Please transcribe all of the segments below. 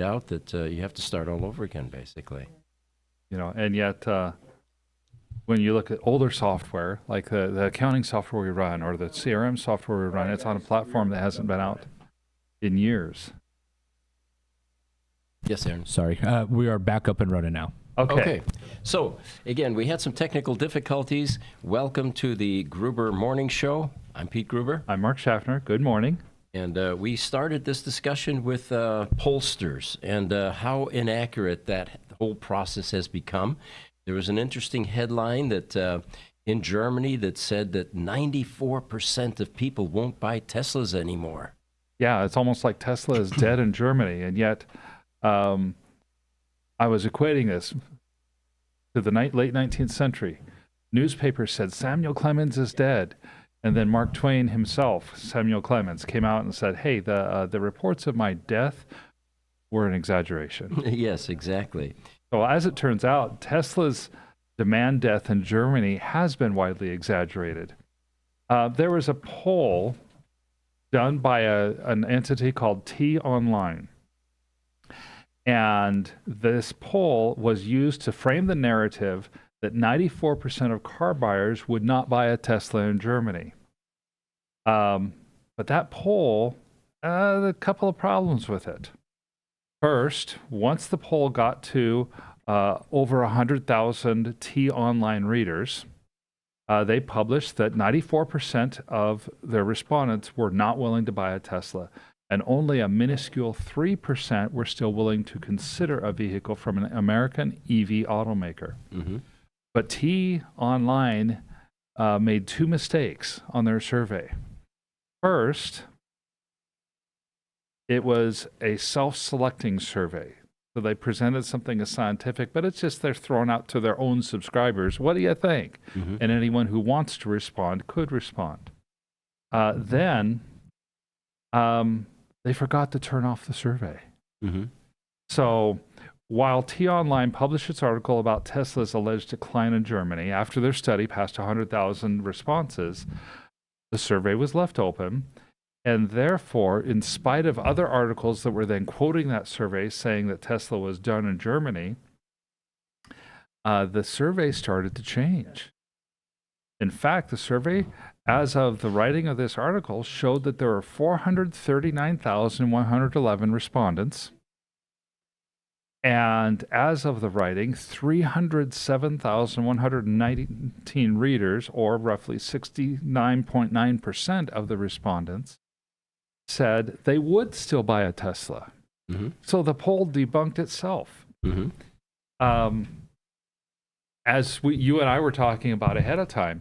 out that you have to start all over again, basically. And yet when you look at older software, like the accounting software we run or the CRM software we run, it's on a platform that hasn't been out in years. Yes, Aaron. Sorry, we are back up and running now. Okay. So, again, we had some technical difficulties. Welcome to the Gruber Morning Show. I'm Pete Gruber. I'm Mark Schaffner. Good morning. And we started this discussion with pollsters and how inaccurate that whole process has become. There was an interesting headline that in Germany that said that 94% of people won't buy Teslas anymore. Yeah, it's almost like Tesla is dead in Germany. And yet I was equating this to the late 19th century. Newspapers said Samuel Clemens is dead. And then Mark Twain himself, Samuel Clemens, came out and said, hey, the reports of my death were an exaggeration. Yes, exactly. So as it turns out, Tesla's demand death in Germany has been widely exaggerated. There was a poll done by an entity called T-Online. And this poll was used to frame the narrative that 94% of car buyers would not buy a Tesla in Germany. But that poll, a couple of problems with it. First, once the poll got to over 100,000 T-Online readers, they published that 94% of their respondents were not willing to buy a Tesla, and only a minuscule 3% were still willing to consider a vehicle from an American EV automaker. Mm-hmm. But T-Online made two mistakes on their survey. First, it was a self-selecting survey. So they presented something as scientific, but it's just they're thrown out to their own subscribers. What do you think? Mm-hmm. And anyone who wants to respond could respond. Then they forgot to turn off the survey. Mm-hmm. So while T-Online published its article about Tesla's alleged decline in Germany after their study passed 100,000 responses, the survey was left open. And therefore, in spite of other articles that were then quoting that survey saying that Tesla was done in Germany, the survey started to change. In fact, the survey, as of the writing of this article, showed that there were 439,111 respondents. And as of the writing, 307,119 readers, or roughly 69.9% of the respondents, said they would still buy a Tesla. Mm-hmm. So the poll debunked itself. Mm-hmm. As you and I were talking about ahead of time.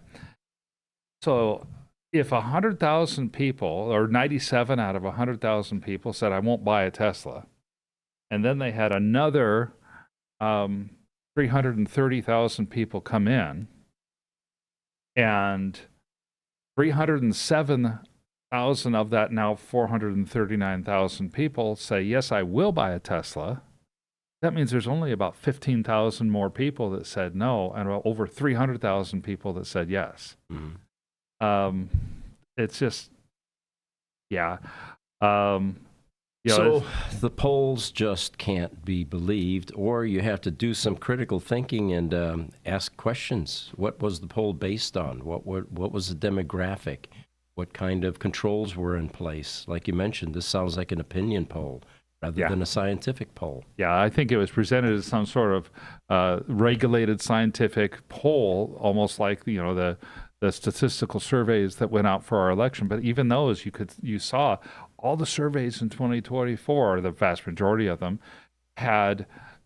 So if 100,000 people, or 97 out of 100,000 people said, I won't buy a Tesla, and then they had another 330,000 people come in, and 307,000 of that now 439,000 people say, yes, I will buy a Tesla. That means there's only about 15,000 more people that said no, and over 300,000 people that said yes. Mm-hmm. It's just, yeah. So the polls just can't be believed, or you have to do some critical thinking and ask questions. What was the poll based on? What was the demographic? What kind of controls were in place? Like you mentioned, this sounds like an opinion poll rather than a scientific poll. Yeah, I think it was presented as some sort of regulated scientific poll, almost like the statistical surveys that went out for our election. But even those, you saw all the surveys in 2024, the vast majority of them, had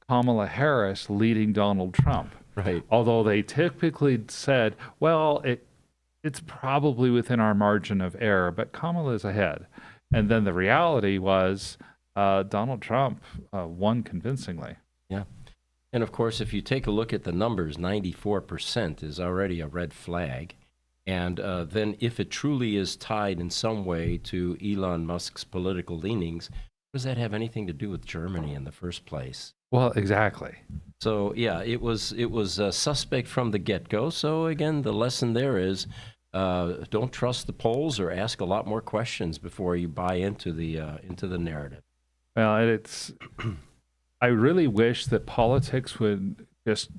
Kamala Harris leading Donald Trump. Right. Although they typically said, well, it's probably within our margin of error, but Kamala is ahead. And then the reality was Donald Trump won convincingly. Yeah. And of course, if you take a look at the numbers, 94% is already a red flag. And then if it truly is tied in some way to Elon Musk's political leanings, does that have anything to do with Germany in the first place? Well, exactly. So, yeah, it was suspect from the get-go. So, again, the lesson there is don't trust the polls or ask a lot more questions before you buy into the narrative. Well, it's. I really wish that politics would just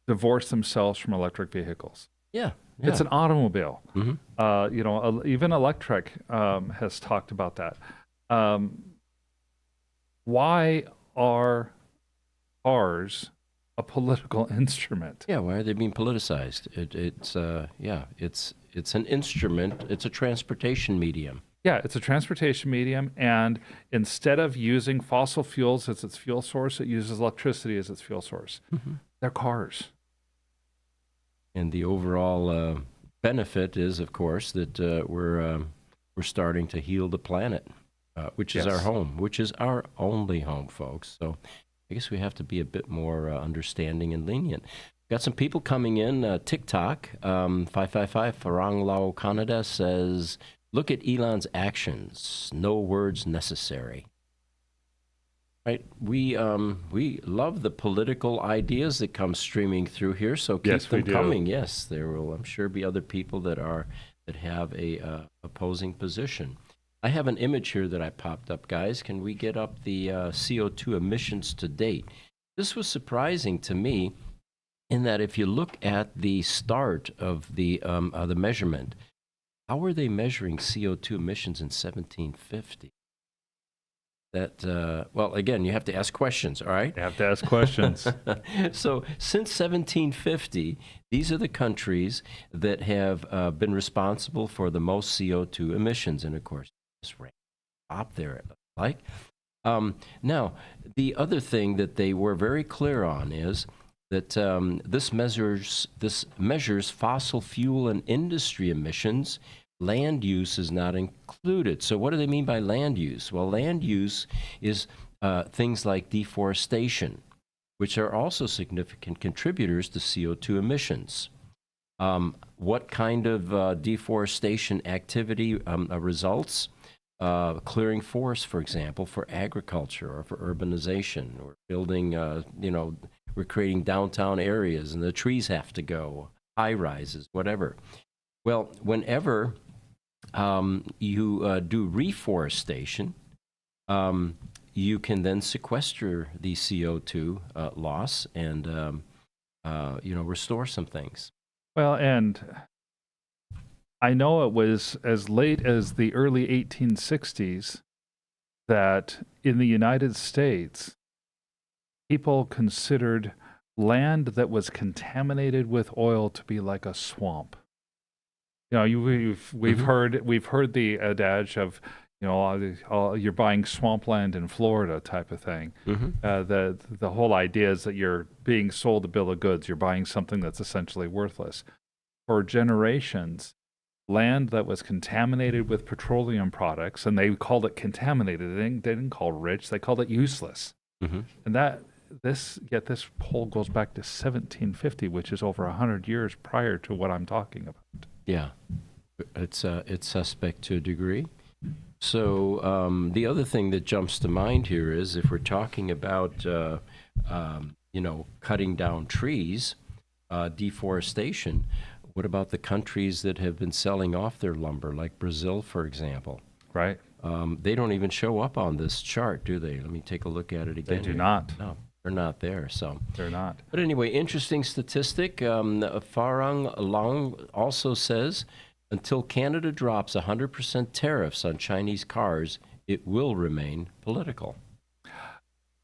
divorce themselves from electric vehicles. Yeah. It's an automobile. Mm-hmm. Even electric has talked about that. Why are cars a political instrument? Yeah, why are they being politicized? It's an instrument. It's a transportation medium. Yeah, it's a transportation medium, and instead of using fossil fuels as its fuel source, it uses electricity as its fuel source. Mm-hmm. They're cars. And the overall benefit is, of course, that we're starting to heal the planet, which is our home, which is our only home, folks. So I guess we have to be a bit more understanding and lenient. Got some people coming in. TikTok, 555 Farang Lao Canada says, look at Elon's actions. No words necessary. Right. We love the political ideas that come streaming through here, so keep them coming. Yes, there will, I'm sure, be other people that have a opposing position. I have an image here that I popped up, guys. Can we get up the CO2 emissions to date? This was surprising to me, in that if you look at the start of the measurement, how were they measuring CO2 emissions in 1750? That, well, again, you have to ask questions, all right? You have to ask questions. So since 1750, these are the countries that have been responsible for the most CO2 emissions. And, of course, this rank up there, it looks like. Now, the other thing that they were very clear on is that this measures fossil fuel and industry emissions. Land use is not included. So what do they mean by land use? Well, land use is things like deforestation, which are also significant contributors to CO2 emissions. What kind of deforestation activity results? Clearing forests, for example, for agriculture or for urbanization, or building, we're creating downtown areas and the trees have to go, high rises, whatever. Well, whenever you do reforestation, you can then sequester the CO2 loss and, restore some things. Well, and I know it was as late as the early 1860s that in the United States, people considered land that was contaminated with oil to be like a swamp. You know, we've heard the adage of, you're buying swampland in Florida type of thing. Mm-hmm. The whole idea is that you're being sold a bill of goods. You're buying something that's essentially worthless. For generations, land that was contaminated with petroleum products, and they called it contaminated. They didn't call it rich. They called it useless. Mm-hmm. And this poll goes back to 1750, which is over 100 years prior to what I'm talking about. Yeah, it's suspect to a degree. So the other thing that jumps to mind here is if we're talking about cutting down trees, deforestation. What about the countries that have been selling off their lumber, like Brazil, for example? Right. They don't even show up on this chart, do they? Let me take a look at it again. They do not. No, they're not there. So they're not. But anyway, interesting statistic. Farang Long also says, until Canada drops 100% tariffs on Chinese cars, it will remain political.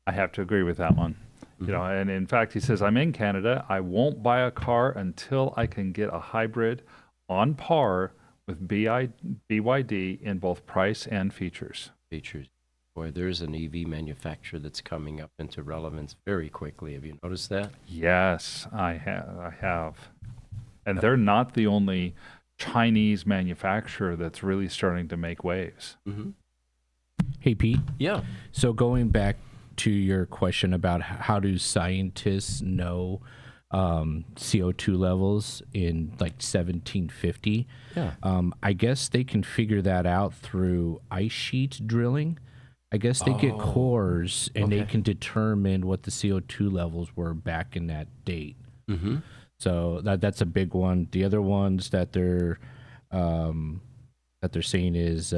I have to agree with that one. Mm-hmm. And in fact, he says, I'm in Canada. I won't buy a car until I can get a hybrid on par with BYD in both price and features. Boy, there's an EV manufacturer that's coming up into relevance very quickly. Have you noticed that? Yes, I have. And they're not the only Chinese manufacturer that's really starting to make waves. Mm-hmm. Hey, Pete. Yeah. So going back to your question about how do scientists know CO2 levels in like 1750? Yeah. I guess they can figure that out through ice sheet drilling. I guess they get cores and they can determine what the CO2 levels were back in that date. Mm-hmm. So that's a big one. The other ones that they're saying is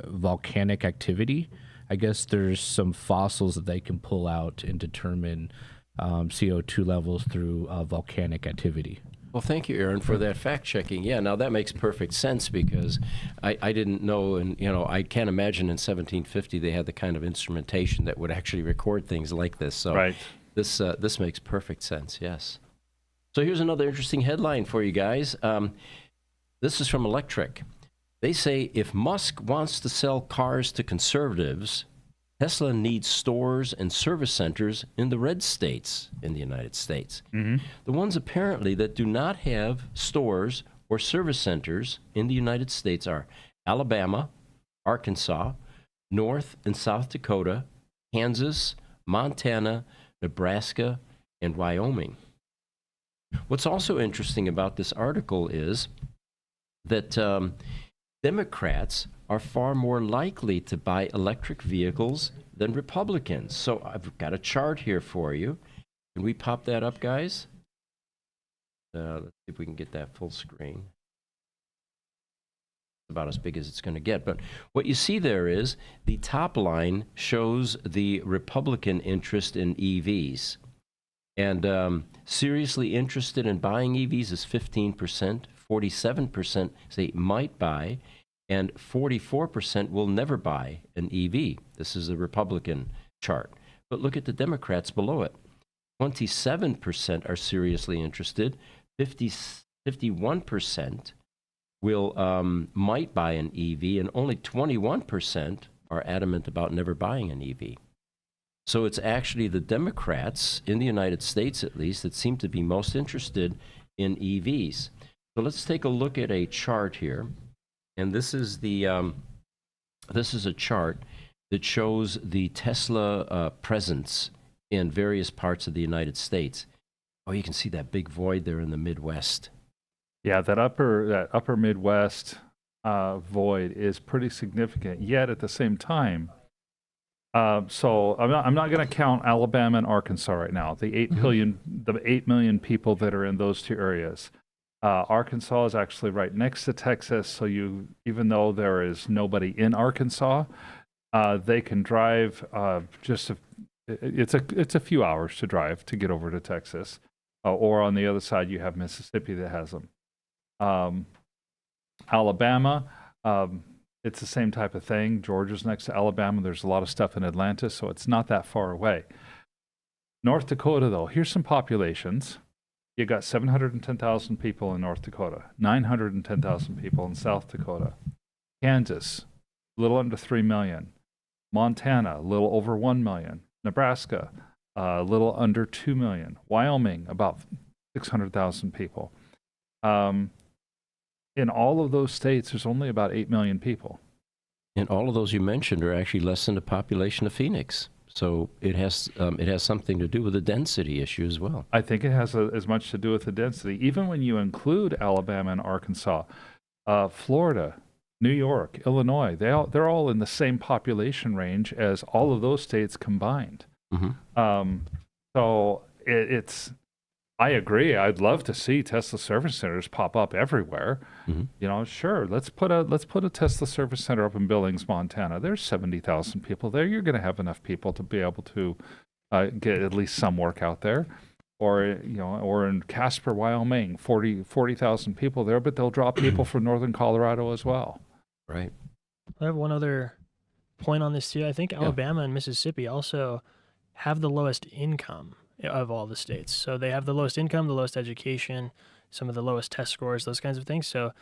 volcanic activity. I guess there's some fossils that they can pull out and determine CO2 levels through volcanic activity. Well, thank you, Aaron, for that fact checking. Yeah, now that makes perfect sense because I didn't know, and I can't imagine in 1750 they had the kind of instrumentation that would actually record things like this. So Right. this makes perfect sense. Yes. So here's another interesting headline for you guys. This is from Electric. They say if Musk wants to sell cars to conservatives, Tesla needs stores and service centers in the red states in the United States. Mm-hmm. The ones apparently that do not have stores or service centers in the United States are Alabama, Arkansas, North and South Dakota, Kansas, Montana, Nebraska, and Wyoming. What's also interesting about this article is that Democrats are far more likely to buy electric vehicles than Republicans. So I've got a chart here for you. Can we pop that up, guys? Let's see if we can get that full screen. About as big as it's going to get. But what you see there is the top line shows the Republican interest in EVs. And seriously interested in buying EVs is 15%, 47% say might buy, and 44% will never buy an EV. This is a Republican chart. But look at the Democrats below it. 27% are seriously interested, 51% will might buy an EV, and only 21% are adamant about never buying an EV. So it's actually the Democrats, in the United States at least, that seem to be most interested in EVs. So let's take a look at a chart here. And this is a chart that shows the Tesla presence in various parts of the United States. Oh, you can see that big void there in the Midwest. Yeah, that upper Midwest void is pretty significant. Yet at the same time, so I'm not going to count Alabama and Arkansas right now. The 8 million people that are in those two areas. Arkansas is actually right next to Texas, so even though there is nobody in Arkansas, they can drive it's a few hours to drive to get over to Texas, or on the other side you have Mississippi that has them. Alabama, it's the same type of thing. Georgia's next to Alabama. There's a lot of stuff in Atlanta, so it's not that far away. North Dakota, though, here's some populations. You got 710,000 people in North Dakota, 910,000 people in South Dakota. Kansas, a little under 3 million. Montana, a little over 1 million. Nebraska, a little under 2 million. Wyoming, about 600,000 people. In all of those states, there's only about 8 million people. And all of those you mentioned are actually less than the population of Phoenix. So it has something to do with the density issue as well. I think it has as much to do with the density. Even when you include Alabama and Arkansas, Florida, New York, Illinois, they're all in the same population range as all of those states combined. Mm-hmm. So I agree. I'd love to see Tesla service centers pop up everywhere. Mm-hmm. Sure. Let's put a Tesla service center up in Billings, Montana. There's 70,000 people there. You're going to have enough people to be able to get at least some work out there. Or in Casper, Wyoming, 40,000 people there, but they'll draw people from northern Colorado as well. Right. I have one other point on this too. I think Alabama and Mississippi also have the lowest income of all the states. So they have the lowest income, the lowest education, some of the lowest test scores, those kinds of things. So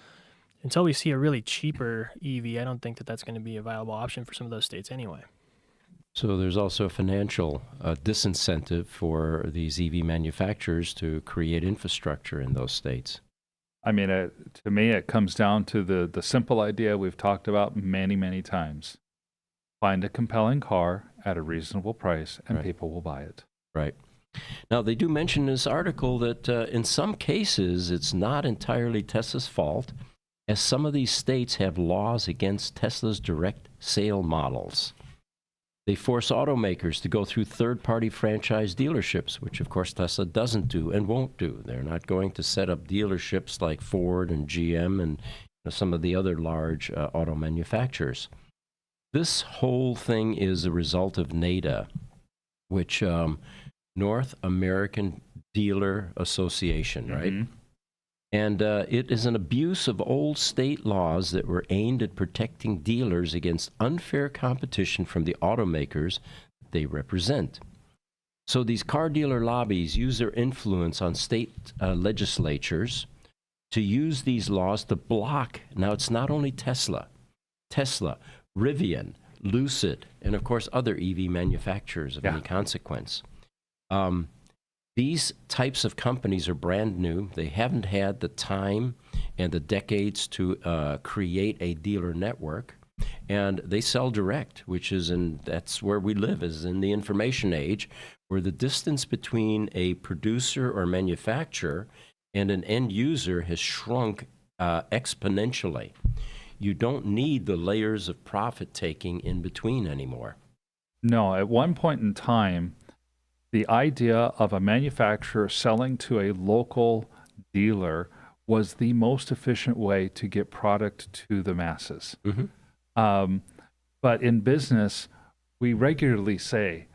until we see a really cheaper EV, I don't think that that's going to be a viable option for some of those states anyway. So there's also a financial disincentive for these EV manufacturers to create infrastructure in those states. I mean, to me, it comes down to the simple idea we've talked about many, many times. Find a compelling car at a reasonable price, and people will buy it. Right. Now, they do mention in this article that in some cases, it's not entirely Tesla's fault, as some of these states have laws against Tesla's direct sale models. They force automakers to go through third-party franchise dealerships, which, of course, Tesla doesn't do and won't do. They're not going to set up dealerships like Ford and GM and some of the other large auto manufacturers. This whole thing is a result of NADA, which North American Dealer Association, right? Mhm. And it is an abuse of old state laws that were aimed at protecting dealers against unfair competition from the automakers they represent. So these car dealer lobbies use their influence on state legislatures to use these laws to block. Now, it's not only Tesla, Rivian, Lucid, and of course other EV manufacturers of any consequence. These types of companies are brand new. They haven't had the time and the decades to create a dealer network, and they sell direct, which is that's where we live, is in the information age, where the distance between a producer or manufacturer and an end user has shrunk exponentially. You don't need the layers of profit taking in between anymore. No, at one point in time, the idea of a manufacturer selling to a local dealer was the most efficient way to get product to the masses. But in business, we regularly say,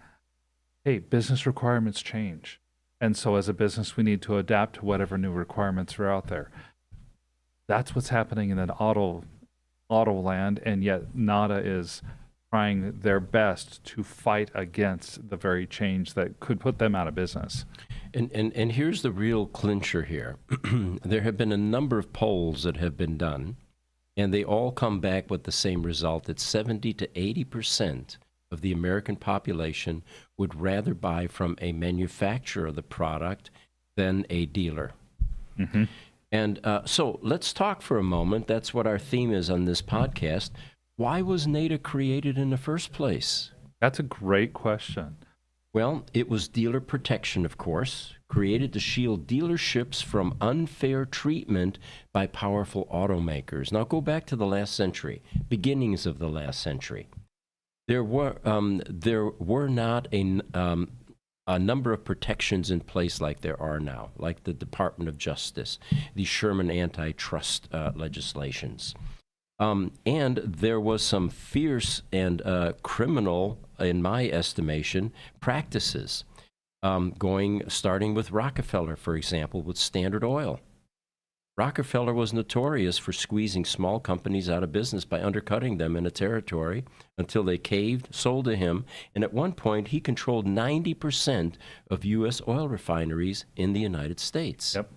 hey, business requirements change. And so as a business, we need to adapt to whatever new requirements are out there. That's what's happening in that auto land, and yet NADA is trying their best to fight against the very change that could put them out of business. And here's the real clincher here. There have been a number of polls that have been done, and they all come back with the same result, that 70 to 80% of the American population would rather buy from a manufacturer of the product than a dealer. And so let's talk for a moment. That's what our theme is on this podcast. Why was NADA created in the first place? That's a great question. Well, it was dealer protection, of course, created to shield dealerships from unfair treatment by powerful automakers. Now go back to the last century, beginnings of the last century. There were not a number of protections in place like there are now, like the Department of Justice, the Sherman antitrust legislations. And there was some fierce and criminal, in my estimation, practices, starting with Rockefeller, for example, with Standard Oil. Rockefeller was notorious for squeezing small companies out of business by undercutting them in a territory until they caved, sold to him, and at one point he controlled 90% of U.S. oil refineries in the United States. Yep.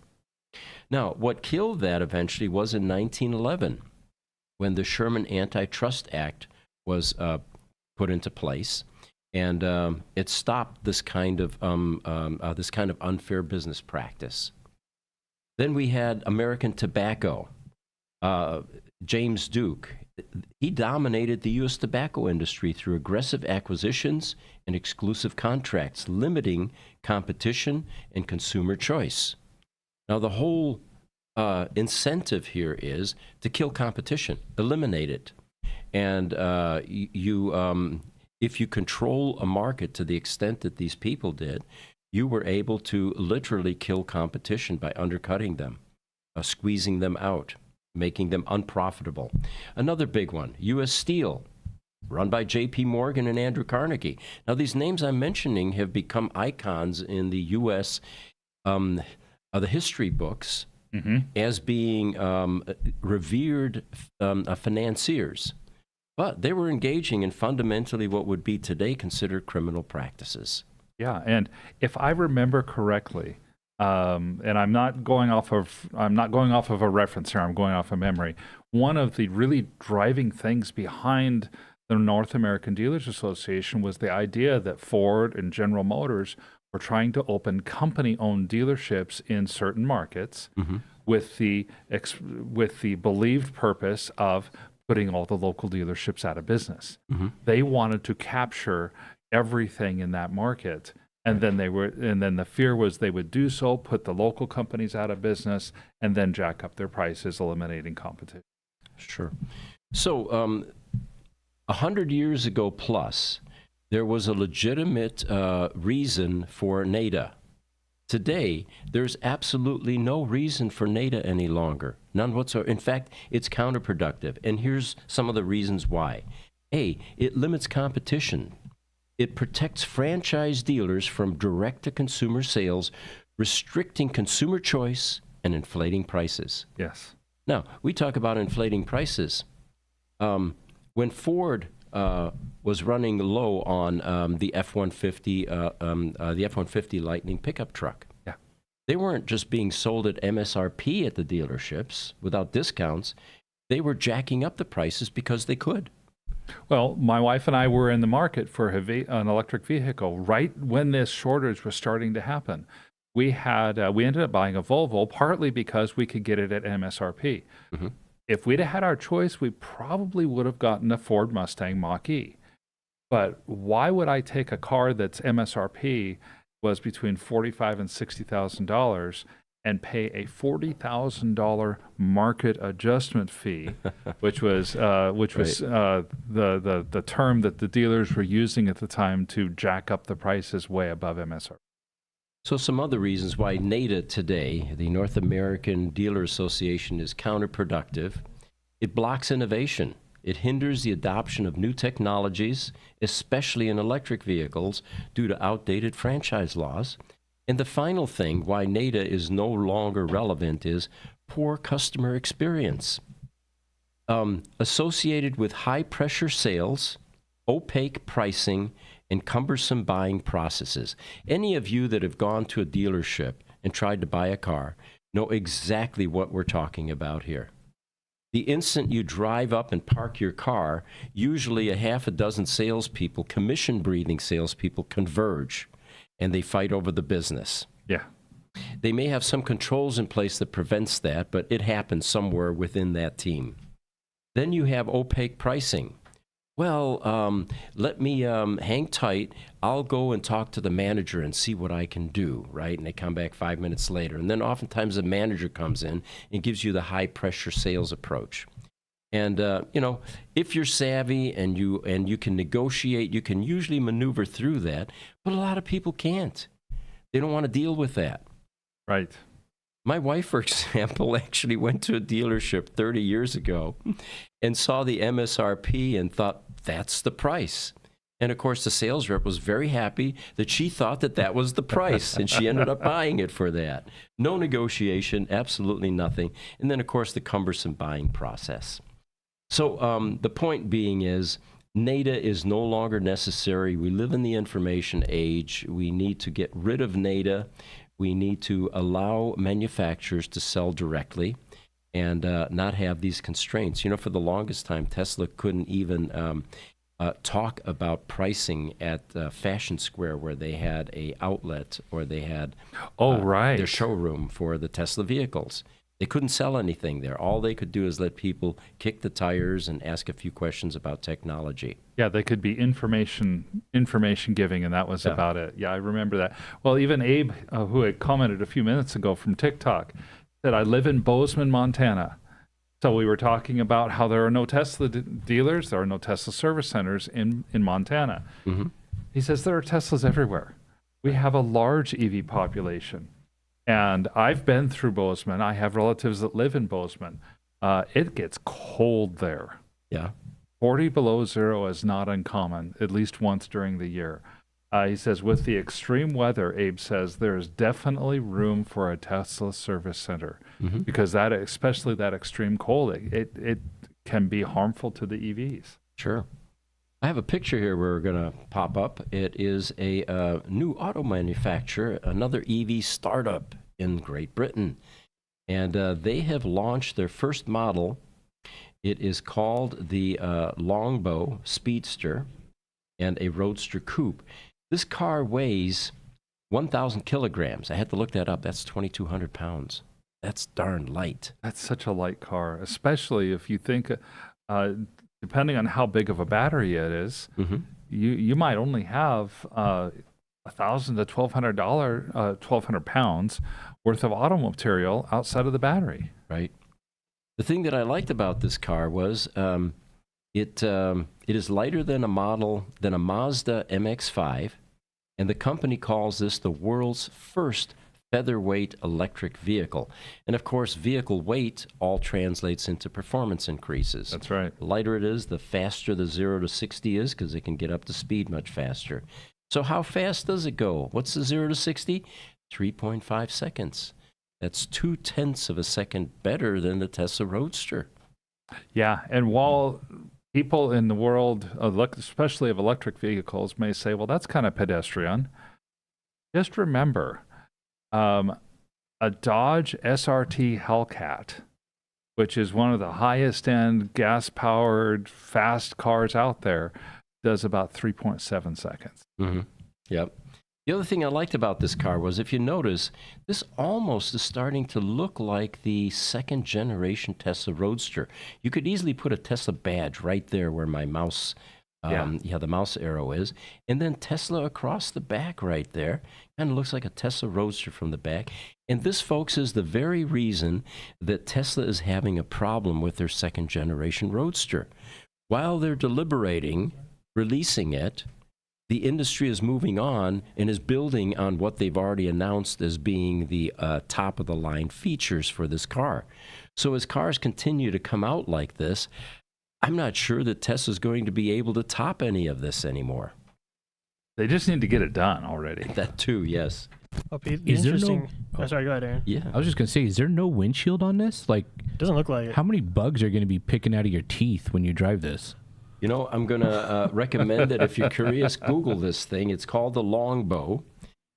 Now, what killed that eventually was in 1911, when the Sherman Antitrust Act was put into place, and it stopped this kind of unfair business practice. Then we had American Tobacco. James Duke, he dominated the U.S. tobacco industry through aggressive acquisitions and exclusive contracts, limiting competition and consumer choice. Now, the whole incentive here is to kill competition, eliminate it. And if you control a market to the extent that these people did, you were able to literally kill competition by undercutting them, squeezing them out, making them unprofitable. Another big one, U.S. Steel, run by J.P. Morgan and Andrew Carnegie. Now, these names I'm mentioning have become icons in the U.S. The history books as being revered financiers. But they were engaging in fundamentally what would be today considered criminal practices. Yeah, and if I remember correctly, and I'm not going off of a reference here, I'm going off of memory. One of the really driving things behind the North American Dealers Association was the idea that Ford and General Motors were trying to open company-owned dealerships in certain markets with the believed purpose of putting all the local dealerships out of business. They wanted to capture everything in that market, and then the fear was they would do so, put the local companies out of business, and then jack up their prices, eliminating competition. Sure. So 100 years ago plus, there was a legitimate reason for NADA. Today, there's absolutely no reason for NADA any longer, none whatsoever. In fact, it's counterproductive, and here's some of the reasons why. A, it limits competition. It protects franchise dealers from direct-to-consumer sales, restricting consumer choice and inflating prices. Yes. Now, we talk about inflating prices. When Ford was running low on the F-150 Lightning pickup truck, Yeah. they weren't just being sold at MSRP at the dealerships without discounts. They were jacking up the prices because they could. Well, my wife and I were in the market for an electric vehicle right when this shortage was starting to happen. We ended up buying a Volvo partly because we could get it at MSRP. Mm-hmm. If we'd have had our choice, we probably would have gotten a Ford Mustang Mach-E. But why would I take a car that's MSRP was between $45,000 and $60,000 and pay a $40,000 market adjustment fee, which was the term that the dealers were using at the time to jack up the prices way above MSRP. So some other reasons why NADA today, the North American Dealer Association, is counterproductive. It blocks innovation. It hinders the adoption of new technologies, especially in electric vehicles, due to outdated franchise laws. And the final thing why NADA is no longer relevant is poor customer experience. Associated with high-pressure sales, opaque pricing, and cumbersome buying processes. Any of you that have gone to a dealership and tried to buy a car know exactly what we're talking about here. The instant you drive up and park your car, usually a half a dozen salespeople, commission-breathing salespeople, converge, and they fight over the business. Yeah. They may have some controls in place that prevents that, but it happens somewhere within that team. Then you have opaque pricing. Well, let me hang tight. I'll go and talk to the manager and see what I can do, right? And they come back 5 minutes later. And then oftentimes the manager comes in and gives you the high-pressure sales approach. And, if you're savvy and you can negotiate, you can usually maneuver through that. But a lot of people can't. They don't want to deal with that. Right. My wife, for example, actually went to a dealership 30 years ago and saw the MSRP and thought, that's the price. And of course, the sales rep was very happy that she thought that was the price, and she ended up buying it for that. No negotiation, absolutely nothing. And then, of course, the cumbersome buying process. So the point being is, NADA is no longer necessary. We live in the information age. We need to get rid of NADA. We need to allow manufacturers to sell directly and not have these constraints. For the longest time, Tesla couldn't even talk about pricing at Fashion Square, where they had a outlet or they had their showroom for the Tesla vehicles. They couldn't sell anything there. All they could do is let people kick the tires and ask a few questions about technology. Yeah, they could be information giving, and that was about it. Yeah, I remember that. Well, even Abe, who had commented a few minutes ago from TikTok, said, I live in Bozeman, Montana. So we were talking about how there are no Tesla dealers, there are no Tesla service centers in Montana. Mm-hmm. He says there are Teslas everywhere. We have a large EV population. And I've been through Bozeman. I have relatives that live in Bozeman. It gets cold there. Yeah. 40 below zero is not uncommon, at least once during the year. He says, with the extreme weather, Abe says, there is definitely room for a Tesla service center, mm-hmm. because especially that extreme cold, it can be harmful to the EVs. Sure. I have a picture here we're going to pop up. It is a new auto manufacturer, another EV startup in Great Britain. And they have launched their first model. It is called the Longbow Speedster and a Roadster Coupe. This car weighs 1,000 kilograms. I had to look that up. That's 2,200 pounds. That's darn light. That's such a light car, especially if you think, depending on how big of a battery it is, mm-hmm. you might only have 1,000 to 1,200 pounds worth of auto material outside of the battery. Right. The thing that I liked about this car was it is lighter than a Mazda MX-5, and the company calls this the world's first featherweight electric vehicle. And of course, vehicle weight all translates into performance increases. That's right. The lighter it is, the faster the 0 to 60 is, because it can get up to speed much faster. So how fast does it go? What's the 0 to 60? 3.5 seconds. That's 0.2 of a second better than the Tesla Roadster. Yeah, and while people in the world, especially of electric vehicles, may say, well, that's kind of pedestrian, just remember, a Dodge SRT Hellcat, which is one of the highest-end gas-powered fast cars out there, does about 3.7 seconds. Mm-hmm. Yep. The other thing I liked about this car was, if you notice, this almost is starting to look like the second-generation Tesla Roadster. You could easily put a Tesla badge right there where my mouse, the mouse arrow is, and then Tesla across the back right there. Kind of looks like a Tesla Roadster from the back. And this, folks, is the very reason that Tesla is having a problem with their second-generation Roadster. While they're deliberating releasing it, the industry is moving on and is building on what they've already announced as being the top-of-the-line features for this car. So as cars continue to come out like this, I'm not sure that Tesla's going to be able to top any of this anymore. They just need to get it done already. That too, yes. Oh, Pete, Is there interesting. no- Oh, sorry, go ahead, Aaron. Yeah. I was just gonna say, is there no windshield on this? Like, Doesn't look like it. how many bugs are gonna be picking out of your teeth when you drive this? You know, I'm going to recommend that if you're curious, Google this thing. It's called the Longbow.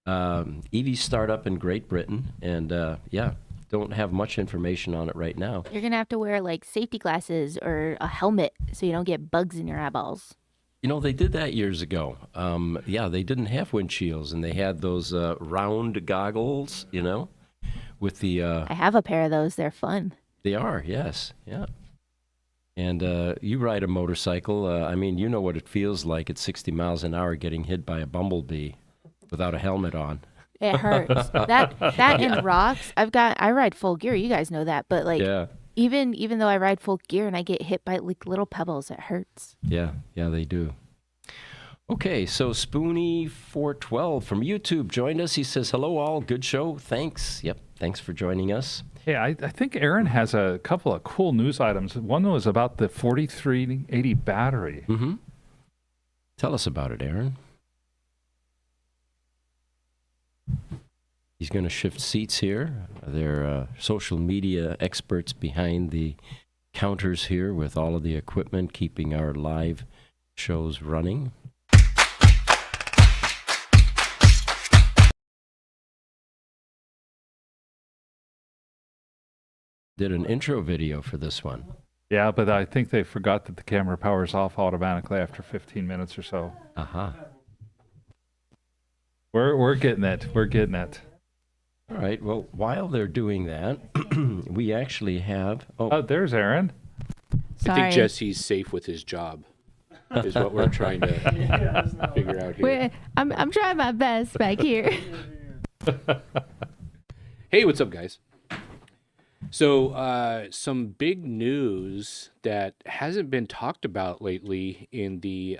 EV startup in Great Britain. And don't have much information on it right now. You're going to have to wear like safety glasses or a helmet so you don't get bugs in your eyeballs. You know, they did that years ago. They didn't have windshields, and they had those round goggles, you know, with the... I have a pair of those. They're fun. They are, yes, yeah. And you ride a motorcycle. I mean, you know what it feels like at 60 miles an hour getting hit by a bumblebee without a helmet on. It hurts. that and rocks. I ride full gear. You guys know that. But like, even though I ride full gear and I get hit by like little pebbles, it hurts. Yeah, they do. Okay, so Spoonie412 from YouTube joined us. He says, hello all, good show. Thanks. Yep, thanks for joining us. Hey, I think Aaron has a couple of cool news items. One was about the 4380 battery. Mm-hmm. Tell us about it, Aaron. He's going to shift seats here. They're social media experts behind the counters here with all of the equipment, keeping our live shows running. Did an intro video for this one. Yeah, but I think they forgot that the camera powers off automatically after 15 minutes or so. Uh-huh. We're getting it. We're getting it. All right. Well, while they're doing that, we actually have... Oh, there's Aaron. I think Jesse's safe with his job, is what we're trying to figure out here. I'm trying my best back here. Hey, what's up, guys? So, some big news that hasn't been talked about lately in the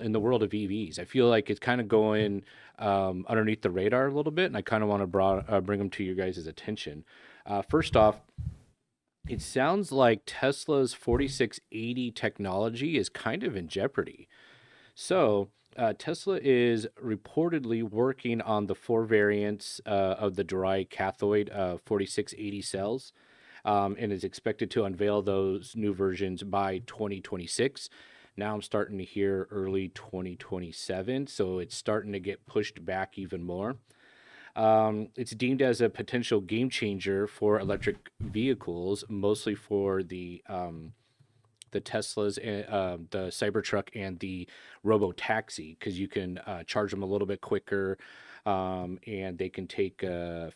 in the world of EVs. I feel like it's kind of going underneath the radar a little bit, and I kind of want to bring them to your guys' attention. First off, it sounds like Tesla's 4680 technology is kind of in jeopardy. So, Tesla is reportedly working on the 4 variants of the dry cathode 4680 cells, and is expected to unveil those new versions by 2026. Now I'm starting to hear early 2027, so it's starting to get pushed back even more. It's deemed as a potential game changer for electric vehicles, mostly for the Teslas, the Cybertruck, and the Robo-Taxi, because you can charge them a little bit quicker, and they can take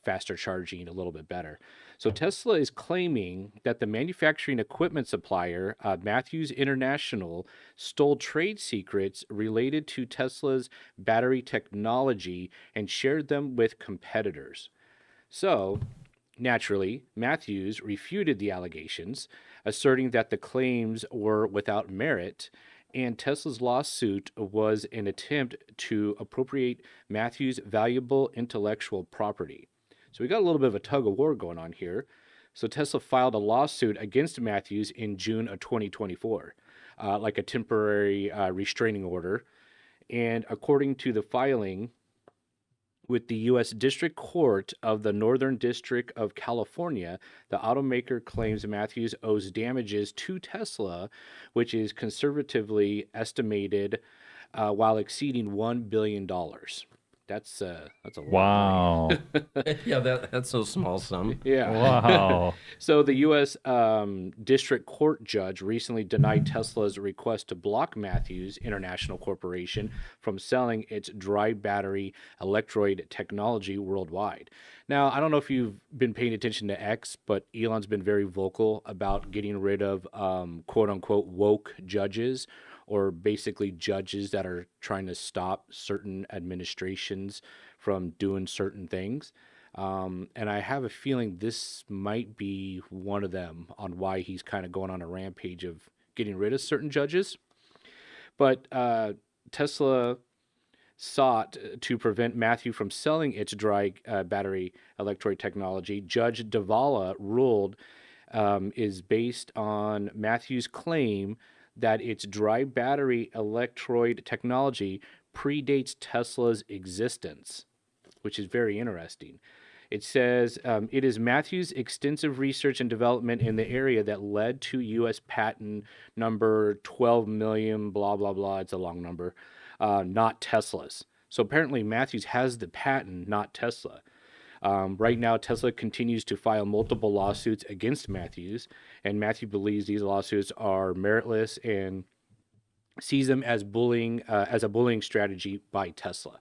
faster charging a little bit better. So Tesla is claiming that the manufacturing equipment supplier, Matthews International, stole trade secrets related to Tesla's battery technology and shared them with competitors. So, naturally, Matthews refuted the allegations, asserting that the claims were without merit And Tesla's lawsuit was an attempt to appropriate Matthews' valuable intellectual property. So we got a little bit of a tug of war going on here. So Tesla filed a lawsuit against Matthews in June of 2024, like a temporary restraining order. And according to the filing with the U.S. District Court of the Northern District of California, the automaker claims Matthews owes damages to Tesla, which is conservatively estimated while exceeding $1 billion. That's a lot of Wow. Yeah, that's no small sum. Yeah. Wow. So the U.S. District Court judge recently denied Tesla's request to block Matthews International Corporation from selling its dry battery electrolyte technology worldwide. Now, I don't know if you've been paying attention to X, but Elon's been very vocal about getting rid of quote-unquote woke judges, or basically judges that are trying to stop certain administrations from doing certain things. And I have a feeling this might be one of them on why he's kind of going on a rampage of getting rid of certain judges. But Tesla sought to prevent Matthew from selling its dry battery electrolyte technology. Judge Davala ruled is based on Matthew's claim that its dry battery electrolyte technology predates Tesla's existence, which is very interesting. It says, it is Matthew's extensive research and development in the area that led to U.S. patent number 12 million, blah, blah, blah. It's a long number, not Tesla's. So apparently Matthews has the patent, not Tesla. Right now, Tesla continues to file multiple lawsuits against Matthews, and Matthew believes these lawsuits are meritless and sees them as a bullying strategy by Tesla.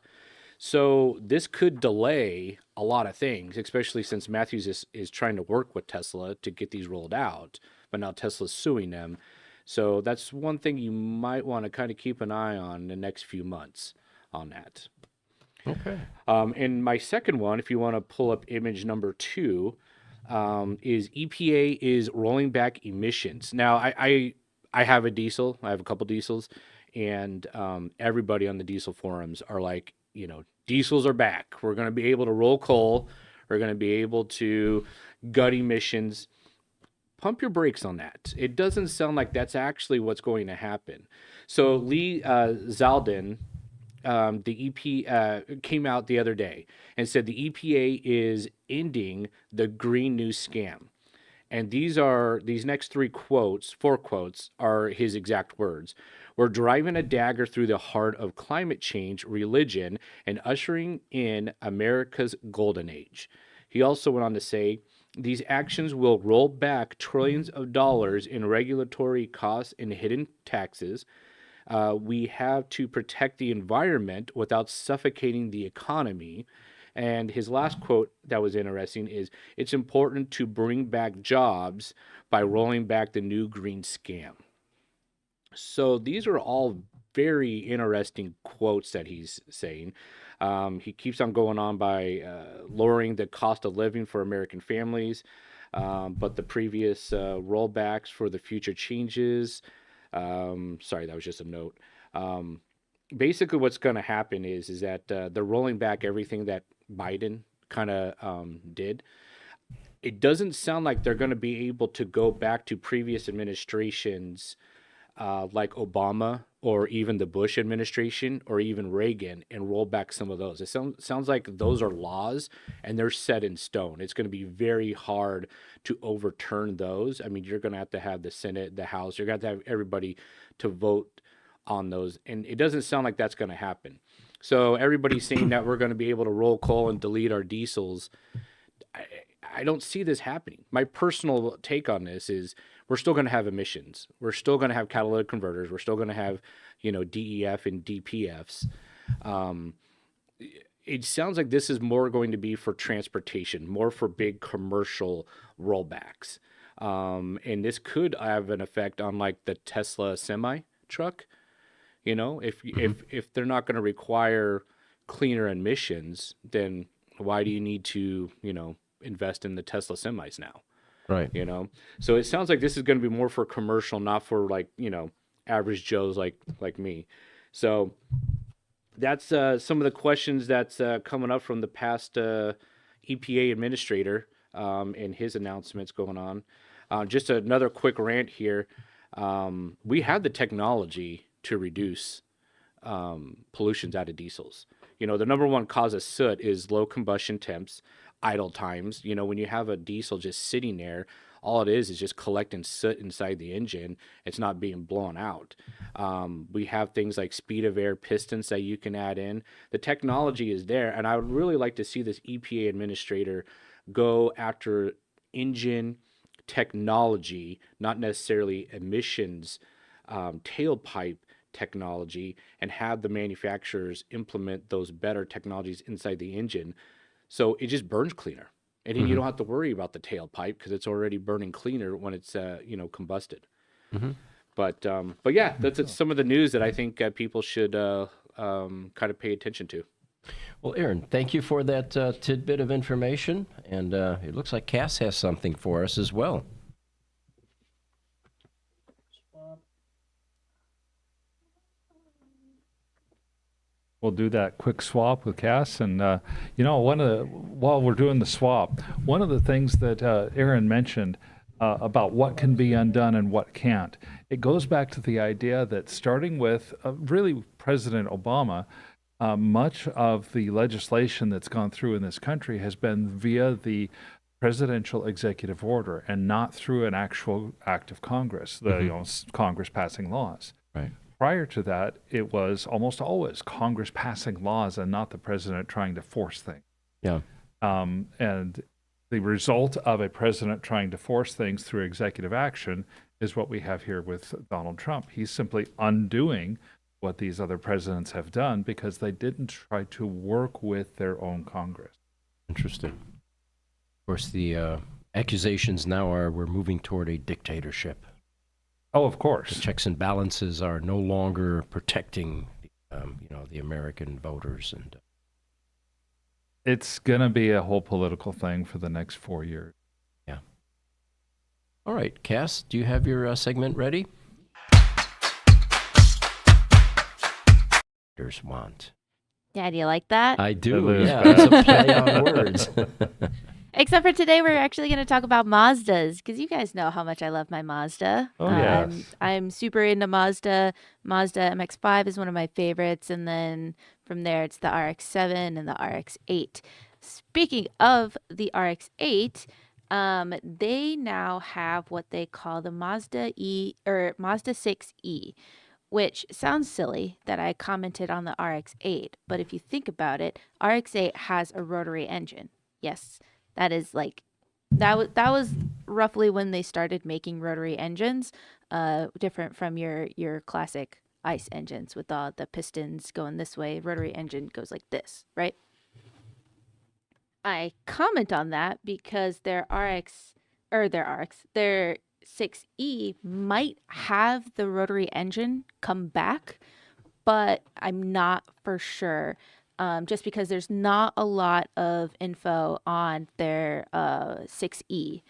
So this could delay a lot of things, especially since Matthews is trying to work with Tesla to get these rolled out, but now Tesla's suing them. So that's one thing you might want to kind of keep an eye on in the next few months on that. Okay. And my second one, if you want to pull up image number 2, is EPA is rolling back emissions. Now, I have a diesel. I have a couple diesels, and everybody on the diesel forums are like, diesels are back. We're going to be able to roll coal. We're going to be able to gut emissions. Pump your brakes on that. It doesn't sound like that's actually what's going to happen. So Lee Zeldin, the EP came out the other day and said the EPA is ending the Green New scam. And these next 4 quotes are his exact words. We're driving a dagger through the heart of climate change, religion, and ushering in America's golden age. He also went on to say, these actions will roll back trillions of dollars in regulatory costs and hidden taxes. We have to protect the environment without suffocating the economy. And his last quote that was interesting is, it's important to bring back jobs by rolling back the new green scam. So these are all very interesting quotes that he's saying. He keeps on going on by lowering the cost of living for American families, but the previous rollbacks for the future changes. Sorry, that was just a note. Basically, what's going to happen is that they're rolling back everything that Biden kind of did. It doesn't sound like they're going to be able to go back to previous administrations like Obama or even the Bush administration or even Reagan and roll back some of those. It sounds like those are laws and they're set in stone. It's going to be very hard to overturn those. I mean, you're going to have the Senate, the House, you're going to have everybody to vote on those. And it doesn't sound like that's going to happen. So everybody's saying that we're going to be able to roll coal and delete our diesels. I don't see this happening. My personal take on this is we're still going to have emissions. We're still going to have catalytic converters. We're still going to have, DEF and DPFs. It sounds like this is more going to be for transportation, more for big commercial rollbacks. And this could have an effect on like the Tesla semi truck. If they're not going to require cleaner emissions, then why do you need to, invest in the Tesla semis now? Right. So it sounds like this is going to be more for commercial, not for like, average Joes like me. So that's some of the questions that's coming up from the past EPA administrator and his announcements going on. Just another quick rant here. We have the technology to reduce pollutions out of diesels. You know, the number one cause of soot is low combustion temps, idle times. You know, when you have a diesel just sitting there, all it is just collecting soot inside the engine. It's not being blown out. We have things like speed of air pistons that you can add in. The technology is there, and I would really like to see this EPA administrator go after engine technology, not necessarily emissions, tailpipe technology, and have the manufacturers implement those better technologies inside the engine so it just burns cleaner. And then you don't have to worry about the tailpipe because it's already burning cleaner when it's combusted. But yeah, that's some of the news that I think people should kind of pay attention to. Well, Aaron, thank you for that tidbit of information. And it looks like Cass has something for us as well. We'll do that quick swap with Cass, and while we're doing the swap, one of the things that Aaron mentioned about what can be undone and what can't, it goes back to the idea that starting with really President Obama, much of the legislation that's gone through in this country has been via the presidential executive order and not through an actual act of Congress, Congress passing laws. Right. Prior to that, it was almost always Congress passing laws and not the president trying to force things. Yeah. And the result of a president trying to force things through executive action is what we have here with Donald Trump. He's simply undoing what these other presidents have done because they didn't try to work with their own Congress. Interesting. Of course, the accusations now are we're moving toward a dictatorship. Oh, of course. The checks and balances are no longer protecting, the American voters, and it's going to be a whole political thing for the next 4 years. Yeah. All right, Cass, do you have your segment ready? There's want. Yeah, do you like that? I do. It is. Yeah, it's a play on words. Except for today, we're actually going to talk about Mazdas because you guys know how much I love my Mazda. Oh, yes. I'm super into Mazda. Mazda MX-5 is one of my favorites. And then from there, it's the RX-7 and the RX-8. Speaking of the RX-8, they now have what they call the Mazda 6E, which sounds silly that I commented on the RX-8. But if you think about it, RX-8 has a rotary engine. Yes. That is that was roughly when they started making rotary engines, different from your classic ICE engines with all the pistons going this way. Rotary engine goes like this, right? I comment on that because their 6E might have the rotary engine come back, but I'm not for sure. Just because there's not a lot of info on their 6E.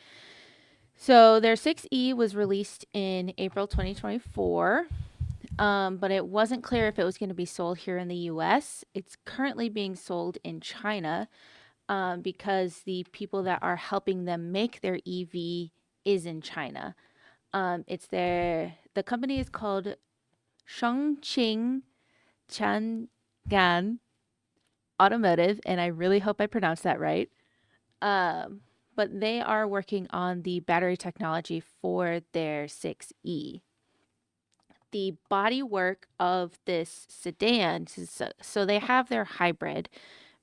So their 6E was released in April 2024, but it wasn't clear if it was going to be sold here in the U.S. It's currently being sold in China because the people that are helping them make their EV is in China. The company is called Chongqing Changan Automotive, and I really hope I pronounced that right. But they are working on the battery technology for their 6E. The bodywork of this sedan, so they have their hybrid,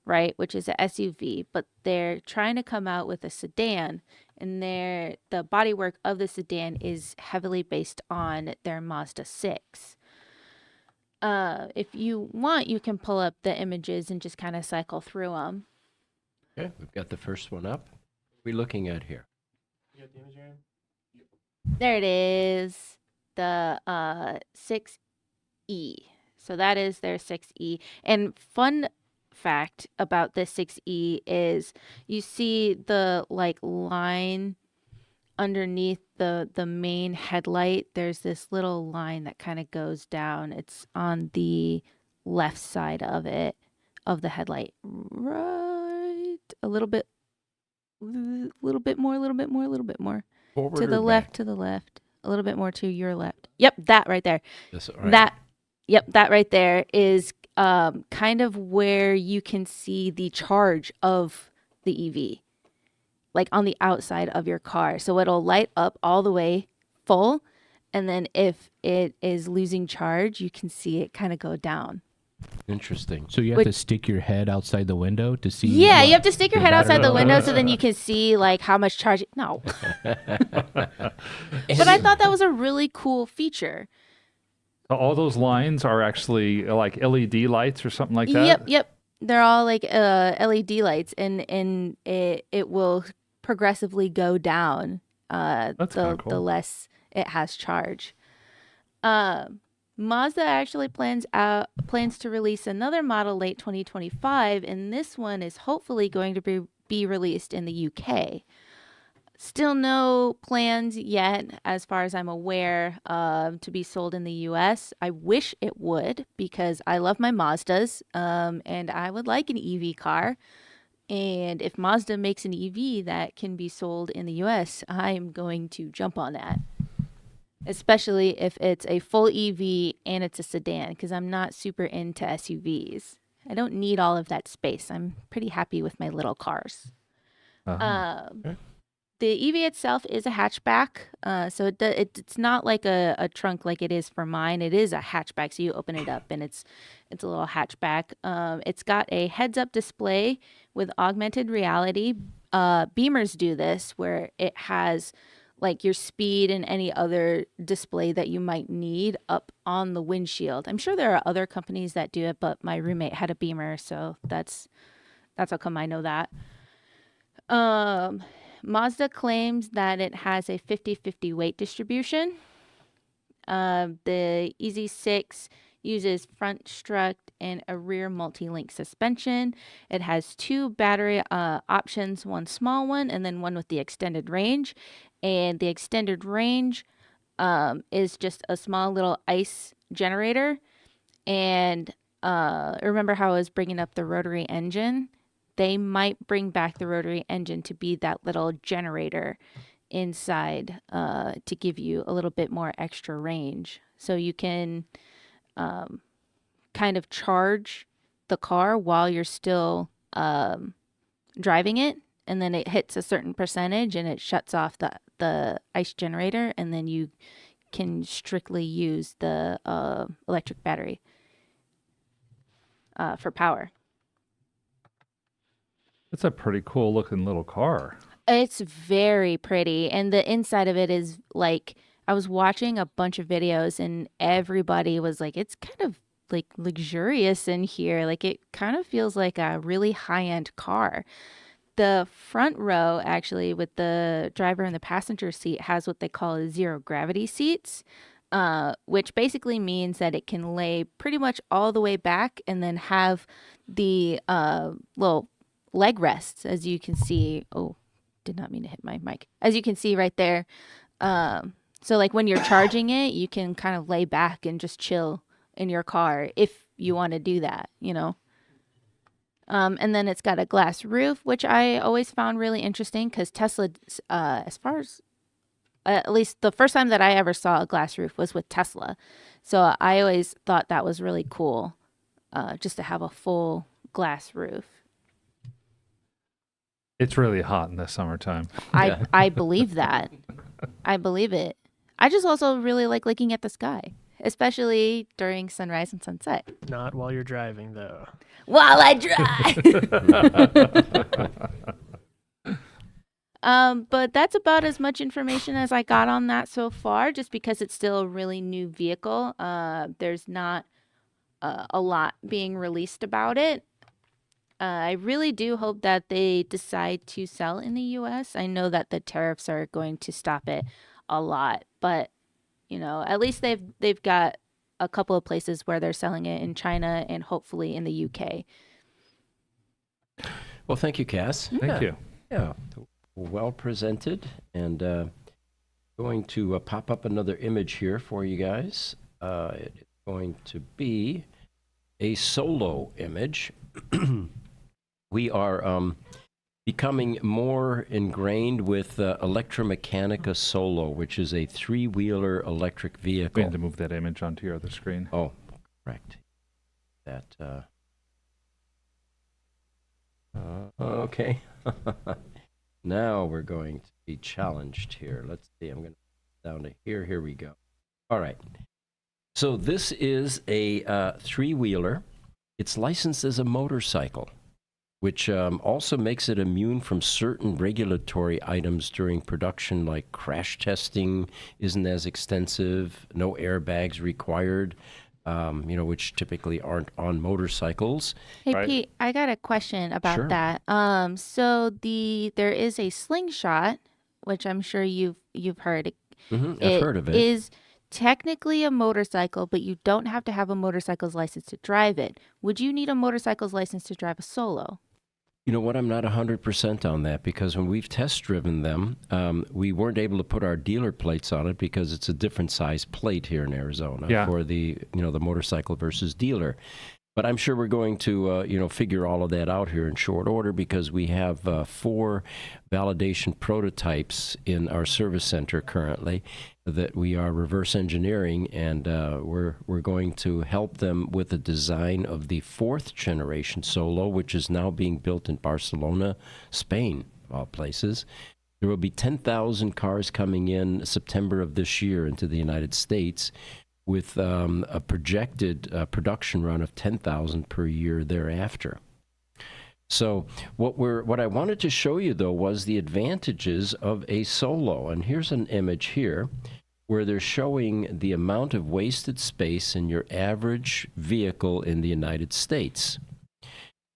right, which is a SUV, but they're trying to come out with a sedan, and the bodywork of the sedan is heavily based on their Mazda 6. If you want, you can pull up the images and just kind of cycle through them. Okay, we've got the first one up. What are we looking at here? You got the image, Aaron? There it is, the 6E. So that is their 6E. And fun fact about this 6E is you see the line underneath the main headlight, there's this little line that kind of goes down. It's on the left side of it, of the headlight. Right. A little bit more, a little bit more, a little bit more. Forward To the or left, back? to the left. A little bit more to your left. Yep, that right there. Yes, all right. That right there is kind of where you can see the charge of the EV, like on the outside of your car. So it'll light up all the way full, and then if it is losing charge, you can see it kind of go down. Interesting. So you have to stick your head outside the window to see. Yeah, what you have to stick your the head outside the battery window is. so then you can see like how much charge. No, but I thought that was a really cool feature. All those lines are actually like LED lights or something like that? Yep. They're all like LED lights, and it will progressively go down That's kinda cool. the less it has charge. Mazda actually plans to release another model late 2025, and this one is hopefully going to be released in the UK. Still no plans yet, as far as I'm aware, to be sold in the US. I wish it would, because I love my Mazdas, and I would like an EV car. And if Mazda makes an EV that can be sold in the US, I'm going to jump on that. Especially if it's a full EV and it's a sedan, because I'm not super into SUVs. I don't need all of that space. I'm pretty happy with my little cars. The EV itself is a hatchback, so it's not like a trunk like it is for mine. It is a hatchback, so you open it up and it's a little hatchback. It's got a heads-up display with augmented reality. Beamers do this, where it has like your speed and any other display that you might need up on the windshield. I'm sure there are other companies that do it, but my roommate had a Beamer, so that's how come I know that. Mazda claims that it has a 50-50 weight distribution. The EZ6 uses front strut and a rear multi-link suspension. It has 2 battery options, one small one and then one with the extended range. And the extended range is just a small little ICE generator. And remember how I was bringing up the rotary engine? They might bring back the rotary engine to be that little generator inside to give you a little bit more extra range. So you can kind of charge the car while you're still driving it, and then it hits a certain percentage and it shuts off the ICE generator, and then you can strictly use the electric battery for power. It's a pretty cool looking little car. It's very pretty, and the inside of it is like, I was watching a bunch of videos and everybody was like, it's kind of like luxurious in here. Like it kind of feels like a really high-end car. The front row, actually, with the driver in the passenger seat, has what they call zero gravity seats, which basically means that it can lay pretty much all the way back and then have the little leg rests, as you can see. Oh, did not mean to hit my mic. As you can see right there. So like when you're charging it, you can kind of lay back and just chill in your car if you want to do that, you know. And then it's got a glass roof, which I always found really interesting, because Tesla, as far as at least the first time that I ever saw a glass roof was with Tesla. So I always thought that was really cool, just to have a full glass roof. It's really hot in the summertime. I believe that. I believe it. I just also really like looking at the sky, especially during sunrise and sunset. Not while you're driving, though. While I drive. But that's about as much information as I got on that so far, just because it's still a really new vehicle. There's not a lot being released about it. I really do hope that they decide to sell in the U.S. I know that the tariffs are going to stop it a lot, but you know, at least they've got a couple of places where they're selling it in China and hopefully in the UK. Well, thank you, Cass. Thank you. Yeah, well presented. And Going to pop up another image here for you guys. It's going to be a solo image. We are becoming more ingrained with Electromechanica Solo, which is a three-wheeler electric We vehicle. had to move that image onto your other screen. Oh, correct. That. Okay. Now we're going to be challenged here. Let's see. I'm going to down to here. Here we go. All right. So this is a three-wheeler. It's licensed as a motorcycle, which also makes it immune from certain regulatory items during production, like crash testing isn't as extensive, no airbags required, which typically aren't on motorcycles. Hey Right. Pete, I got a question about Sure. that. So there is a slingshot, which I'm sure you've heard. I've heard of it. Is technically a motorcycle, but you don't have to have a motorcycle's license to drive it. Would you need a motorcycle's license to drive a Solo? You know what? I'm not 100% on that, because when we've test driven them, we weren't able to put our dealer plates on it because it's a different size plate here in Arizona for the the motorcycle versus dealer. But I'm sure we're going to figure all of that out here in short order, because we have 4 validation prototypes in our service center currently that we are reverse engineering, and we're going to help them with the design of the 4th generation Solo, which is now being built in Barcelona, Spain, of all places. There will be 10,000 cars coming in September of this year into the United States, with a projected production run of 10,000 per year thereafter. So what I wanted to show you, though, was the advantages of a Solo. And here's an image here where they're showing the amount of wasted space in your average vehicle in the United States.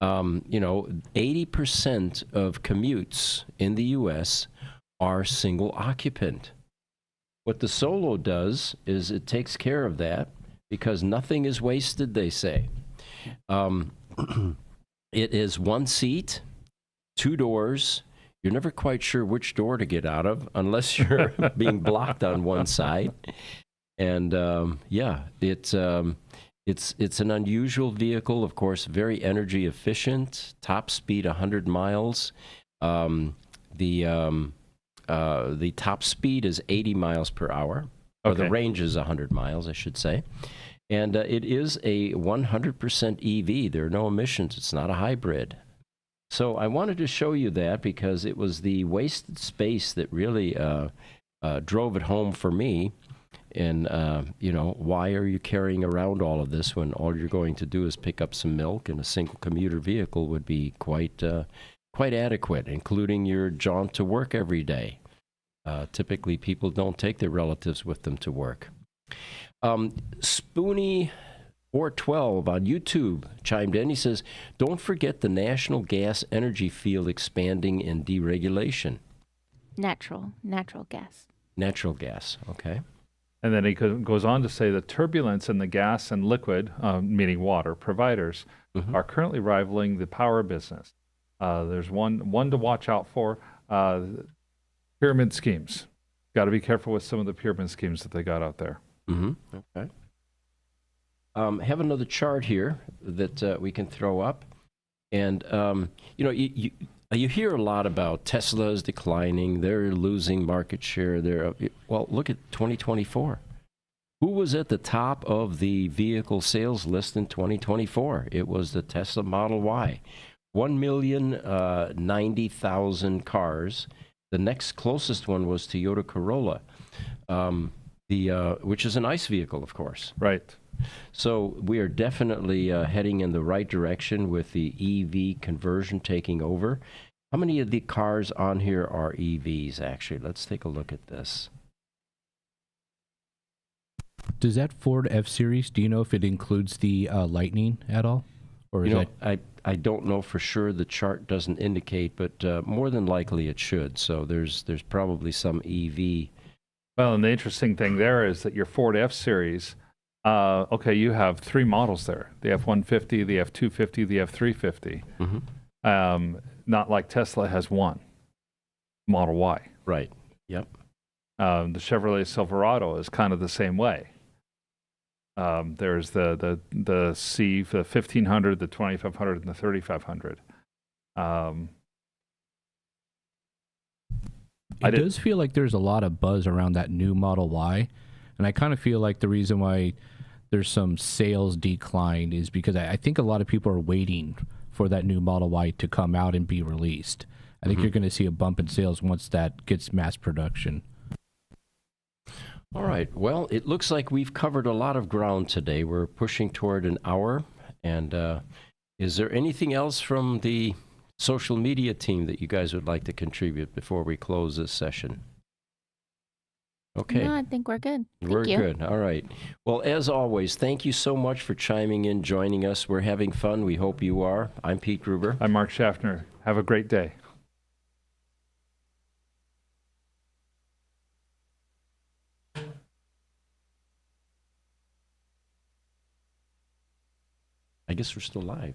80% of commutes in the U.S. are single occupant. What the Solo does is it takes care of that, because nothing is wasted, they say. It is 1 seat, 2 doors. You're never quite sure which door to get out of unless you're being blocked on one side. And it's an unusual vehicle, of course, very energy efficient, top speed 100 miles. The top speed is 80 miles per hour, or the range is 100 miles, I should say. And it is a 100% EV. There are no emissions. It's not a hybrid. So I wanted to show you that, because it was the wasted space that really drove it home for me. And, why are you carrying around all of this when all you're going to do is pick up some milk, and a single commuter vehicle would be quite adequate, including your jaunt to work every day. Typically, people don't take their relatives with them to work. Spoonie 412 on YouTube chimed in. He says, don't forget the national gas energy field expanding in deregulation. Natural gas. Natural gas, okay. And then he goes on to say the turbulence in the gas and liquid, meaning water, providers are currently rivaling the power business. There's one to watch out for. Pyramid schemes. Got to be careful with some of the pyramid schemes that they got out there. Okay. Have another chart here that we can throw up. And, you hear a lot about Tesla's declining. They're losing market share. Well, look at 2024. Who was at the top of the vehicle sales list in 2024? It was the Tesla Model Y. 1,090,000 cars. The next closest one was Toyota Corolla, which is an ICE vehicle, of course. Right. So we are definitely heading in the right direction with the EV conversion taking over. How many of the cars on here are EVs, actually? Let's take a look at this. Does that Ford F-Series, do you know if it includes the Lightning at all? Or is I don't know for sure. The chart doesn't indicate, but more than likely it should. So there's probably some EV. Well, and the interesting thing there is that your Ford F-Series, you have 3 models there. The F-150, the F-250, the F-350. Not like Tesla has one, Model Y. Right. Yep. The Chevrolet Silverado is kind of the same way. There's the C, the 1500, the 2500, and the 3500. It does feel like there's a lot of buzz around that new Model Y, and I kind of feel like the reason why there's some sales decline is because I think a lot of people are waiting for that new Model Y to come out and be released. I think you're going to see a bump in sales once that gets mass production. All right. Well, it looks like we've covered a lot of ground today. We're pushing toward an hour. And is there anything else from the social media team that you guys would like to contribute before we close this session? Okay. No, I think we're good. We're Thank you. good. All right. Well, as always, thank you so much for chiming in, joining us. We're having fun. We hope you are. I'm Pete Gruber. I'm Mark Schaffner. Have a great day. I guess we're still live.